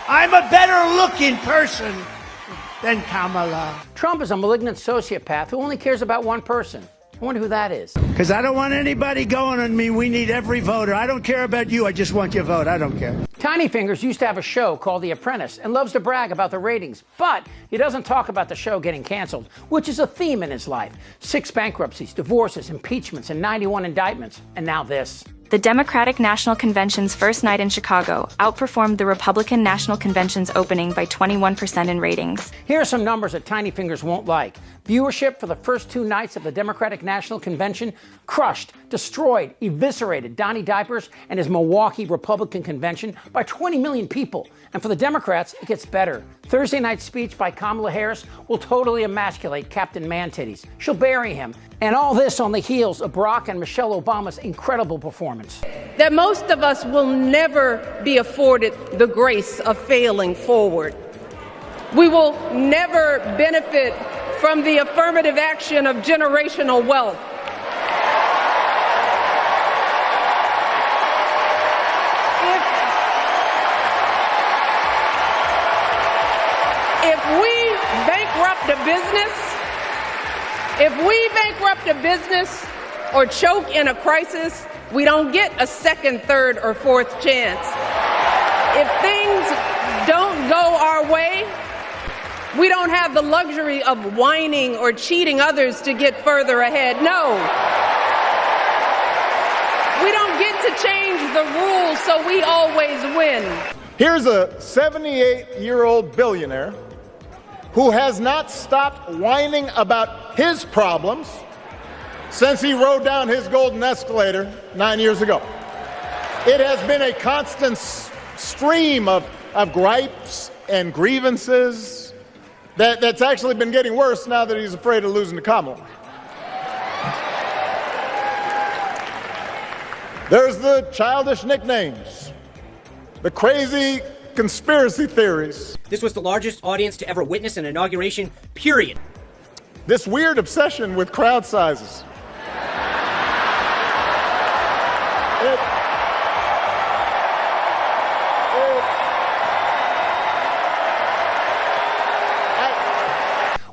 I'm a better-looking person than Kamala. Trump is a malignant sociopath who only cares about one person. I wonder who that is. Because I don't want anybody going on me. We need every voter. I don't care about you. I just want your vote. I don't care. Tiny Fingers used to have a show called The Apprentice and loves to brag about the ratings, but he doesn't talk about the show getting canceled, which is a theme in his life. 6 bankruptcies, divorces, impeachments, and 91 indictments. And now this. The Democratic National Convention's first night in Chicago outperformed the Republican National Convention's opening by 21% in ratings. Here are some numbers that Tiny Fingers won't like. Viewership for the first 2 nights of the Democratic National Convention crushed, destroyed, eviscerated Donnie Diapers and his Milwaukee Republican Convention by 20 million people. And for the Democrats, it gets better. Thursday night's speech by Kamala Harris will totally emasculate Captain Man-Titties. She'll bury him. And all this on the heels of Barack and Michelle Obama's incredible performance. That most of us will never be afforded the grace of failing forward. We will never benefit from the affirmative action of generational wealth. If we bankrupt a business or choke in a crisis, we don't get a second, third, or fourth chance. If things don't go our way, we don't have the luxury of whining or cheating others to get further ahead. No. We don't get to change the rules so we always win. Here's a 78-year-old billionaire who has not stopped whining about his problems since he rode down his golden escalator 9 years ago. It has been a constant stream of gripes and grievances that's actually been getting worse now that he's afraid of losing to Kamala. There's the childish nicknames, the crazy conspiracy theories. This was the largest audience to ever witness an inauguration, period. This weird obsession with crowd sizes.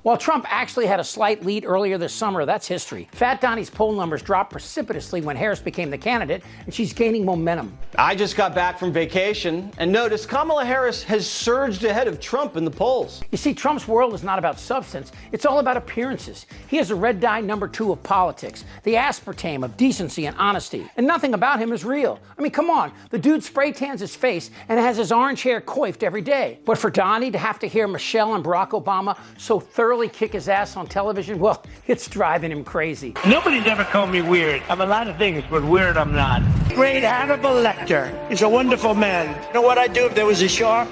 While Trump actually had a slight lead earlier this summer, that's history. Fat Donnie's poll numbers dropped precipitously when Harris became the candidate, and she's gaining momentum. I just got back from vacation and noticed Kamala Harris has surged ahead of Trump in the polls. You see, Trump's world is not about substance. It's all about appearances. He is a red dye number 2 of politics, the aspartame of decency and honesty. And nothing about him is real. I mean, come on. The dude spray tans his face and has his orange hair coiffed every day. But for Donnie to have to hear Michelle and Barack Obama so thoroughly kick his ass on television, well, it's driving him crazy. Nobody's ever called me weird. I'm a lot of things, but weird I'm not. Great Hannibal Lecter. He's a wonderful man. You know what I'd do if there was a shark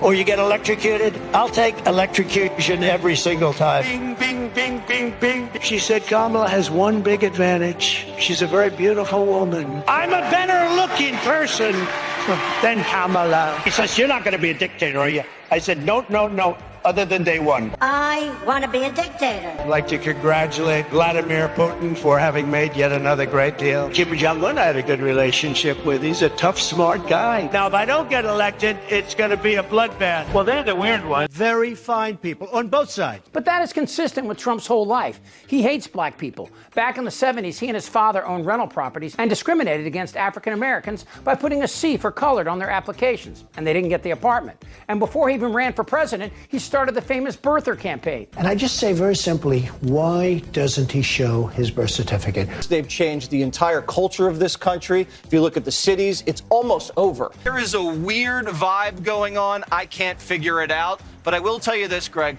or you get electrocuted? I'll take electrocution every single time. Bing, bing, bing, bing, bing. She said Kamala has one big advantage. She's a very beautiful woman. I'm a better looking person than Kamala. He says, you're not going to be a dictator, are you? I said, no. Other than day one. I want to be a dictator. I'd like to congratulate Vladimir Putin for having made yet another great deal. Kim Jong-un I had a good relationship with. He's a tough, smart guy. Now, if I don't get elected, it's going to be a bloodbath. Well, they're the weird ones. Very fine people on both sides. But that is consistent with Trump's whole life. He hates black people. Back in the 70s, he and his father owned rental properties and discriminated against African Americans by putting a C for colored on their applications. And they didn't get the apartment. And before he even ran for president, he started the famous birther campaign. And I just say very simply, why doesn't he show his birth certificate? They've changed the entire culture of this country. If you look at the cities, it's almost over. There is a weird vibe going on. I can't figure it out. But I will tell you this, Greg.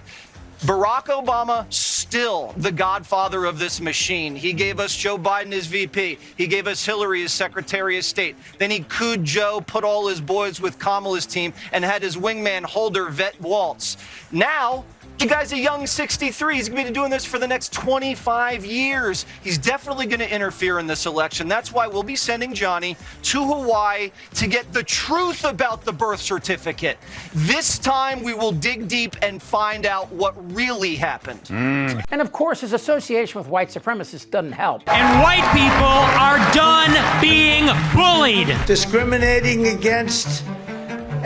Barack Obama, still the godfather of this machine. He gave us Joe Biden as VP. He gave us Hillary as Secretary of State. Then he cooed Joe, put all his boys with Kamala's team, and had his wingman Holder vet Waltz. Now, the guy's a young 63. He's going to be doing this for the next 25 years. He's definitely going to interfere in this election. That's why we'll be sending Johnny to Hawaii to get the truth about the birth certificate. This time we will dig deep and find out what really happened. And of course, his association with white supremacists doesn't help. And white people are done being bullied. Discriminating against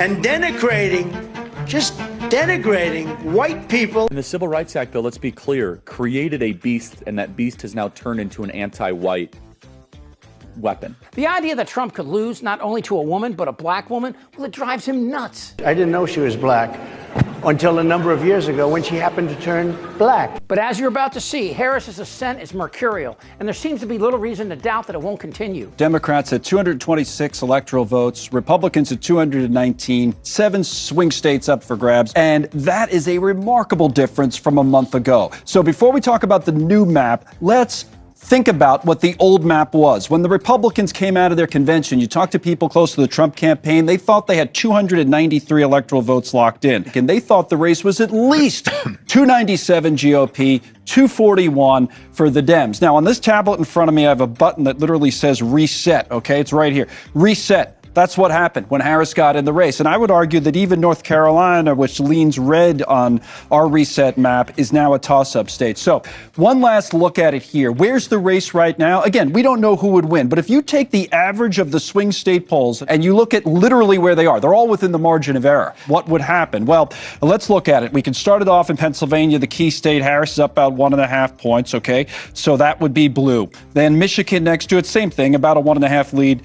and just denigrating white people. And the Civil Rights Act, though, let's be clear, created a beast, and that beast has now turned into an anti-white weapon. The idea that Trump could lose not only to a woman, but a black woman, well, it drives him nuts. I didn't know she was black until a number of years ago when she happened to turn black. But as you're about to see, Harris's ascent is mercurial, and there seems to be little reason to doubt that it won't continue. Democrats at 226 electoral votes, Republicans at 219, 7 swing states up for grabs, and that is a remarkable difference from a month ago. So before we talk about the new map, let's think about what the old map was. When the Republicans came out of their convention, you talk to people close to the Trump campaign, they thought they had 293 electoral votes locked in. And they thought the race was at least 297 GOP, 241 for the Dems. Now, on this tablet in front of me, I have a button that literally says reset, okay? It's right here. Reset. That's what happened when Harris got in the race. And I would argue that even North Carolina, which leans red on our reset map, is now a toss-up state. So one last look at it here. Where's the race right now? Again, we don't know who would win. But if you take the average of the swing state polls and you look at literally where they are, they're all within the margin of error. What would happen? Well, let's look at it. We can start it off in Pennsylvania, the key state. Harris is up about 1.5 points, okay? So that would be blue. Then Michigan next to it, same thing, about a 1.5 lead.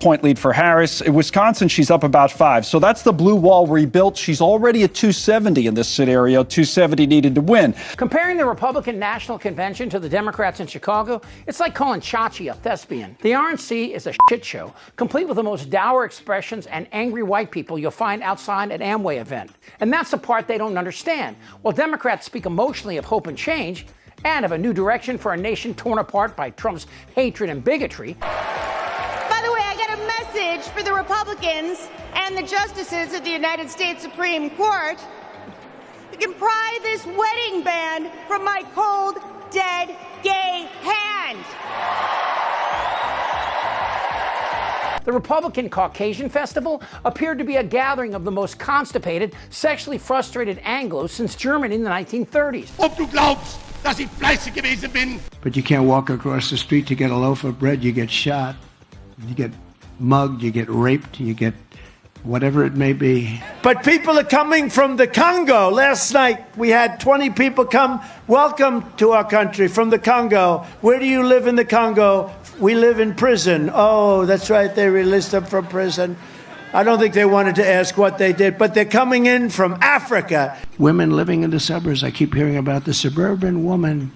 Point lead for Harris. In Wisconsin, she's up about 5. So that's the blue wall rebuilt. She's already at 270 in this scenario. 270 needed to win. Comparing the Republican National Convention to the Democrats in Chicago, it's like calling Chachi a thespian. The RNC is a shit show, complete with the most dour expressions and angry white people you'll find outside an Amway event. And that's the part they don't understand. While Democrats speak emotionally of hope and change, and of a new direction for a nation torn apart by Trump's hatred and bigotry. By the way, I got a message for the Republicans and the justices of the United States Supreme Court. You can pry this wedding band from my cold, dead, gay hand. The Republican Caucasian Festival appeared to be a gathering of the most constipated, sexually frustrated Anglos since Germany in the 1930s. Ob du glaubst, dass ich fleißig gewesen bin. But you can't walk across the street to get a loaf of bread. You get shot, you get mugged, you get raped, you get whatever it may be. But people are coming from the Congo. Last night we had 20 people come. Welcome to our country from the Congo. Where do you live in the Congo? We live in prison. Oh, that's right. They released them from prison. I don't think they wanted to ask what they did, but they're coming in from Africa. Women living in the suburbs. I keep hearing about the suburban woman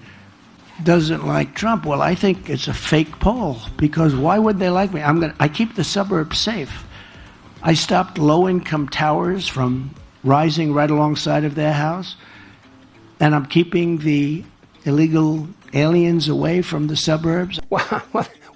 doesn't like Trump. Well, I think it's a fake poll, because why would they like me? I keep the suburbs safe. I stopped low-income towers from rising right alongside of their house, and I'm keeping the illegal aliens away from the suburbs.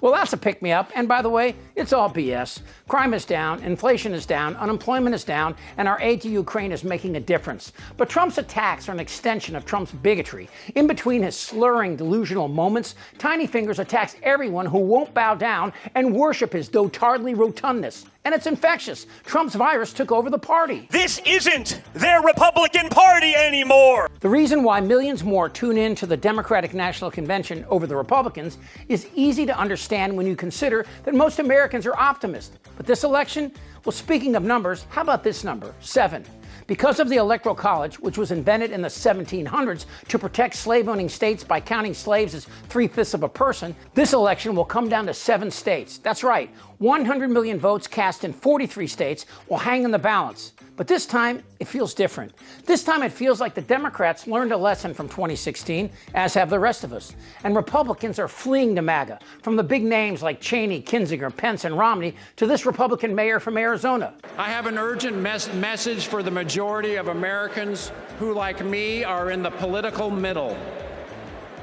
Well, that's a pick-me-up. And by the way, it's all BS. Crime is down, inflation is down, unemployment is down, and our aid to Ukraine is making a difference. But Trump's attacks are an extension of Trump's bigotry. In between his slurring, delusional moments, Tiny Fingers attacks everyone who won't bow down and worship his dotardly rotundness. And it's infectious. Trump's virus took over the party. This isn't their Republican Party anymore. The reason why millions more tune in to the Democratic National Convention over the Republicans is easy to understand when you consider that most Americans are optimists. But this election, well, speaking of numbers, how about this number? 7. Because of the Electoral College, which was invented in the 1700s to protect slave-owning states by counting slaves as 3/5 of a person, this election will come down to 7 states. That's right, 100 million votes cast in 43 states will hang in the balance. But this time, it feels different. This time, it feels like the Democrats learned a lesson from 2016, as have the rest of us. And Republicans are fleeing to MAGA, from the big names like Cheney, Kinzinger, Pence, and Romney, to this Republican mayor from Arizona. I have an urgent message for the majority of Americans who, like me, are in the political middle.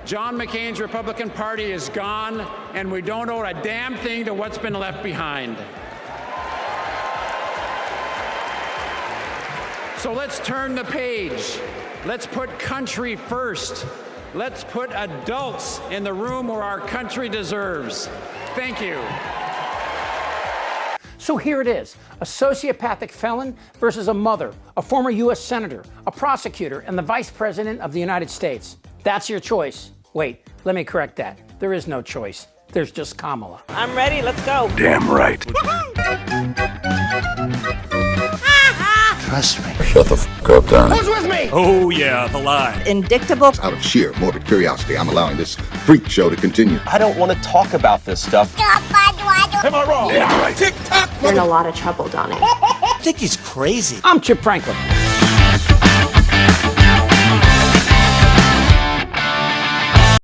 John McCain's Republican Party is gone, and we don't owe a damn thing to what's been left behind. So let's turn the page. Let's put country first. Let's put adults in the room where our country deserves. Thank you. So here it is, a sociopathic felon versus a mother, a former U.S. senator, a prosecutor, and the vice president of the United States. That's your choice. Wait, let me correct that. There is no choice. There's just Kamala. I'm ready. Let's go. Damn right. trust me. Shut the f*** up, Donnie. Who's with me? Oh, yeah, the line. Indictable. Out of sheer morbid curiosity, I'm allowing this freak show to continue. I don't want to talk about this stuff. Am I wrong? Yeah, right. Tick-tock. You're in a lot of trouble, Donnie. I think he's crazy. I'm Chip Franklin.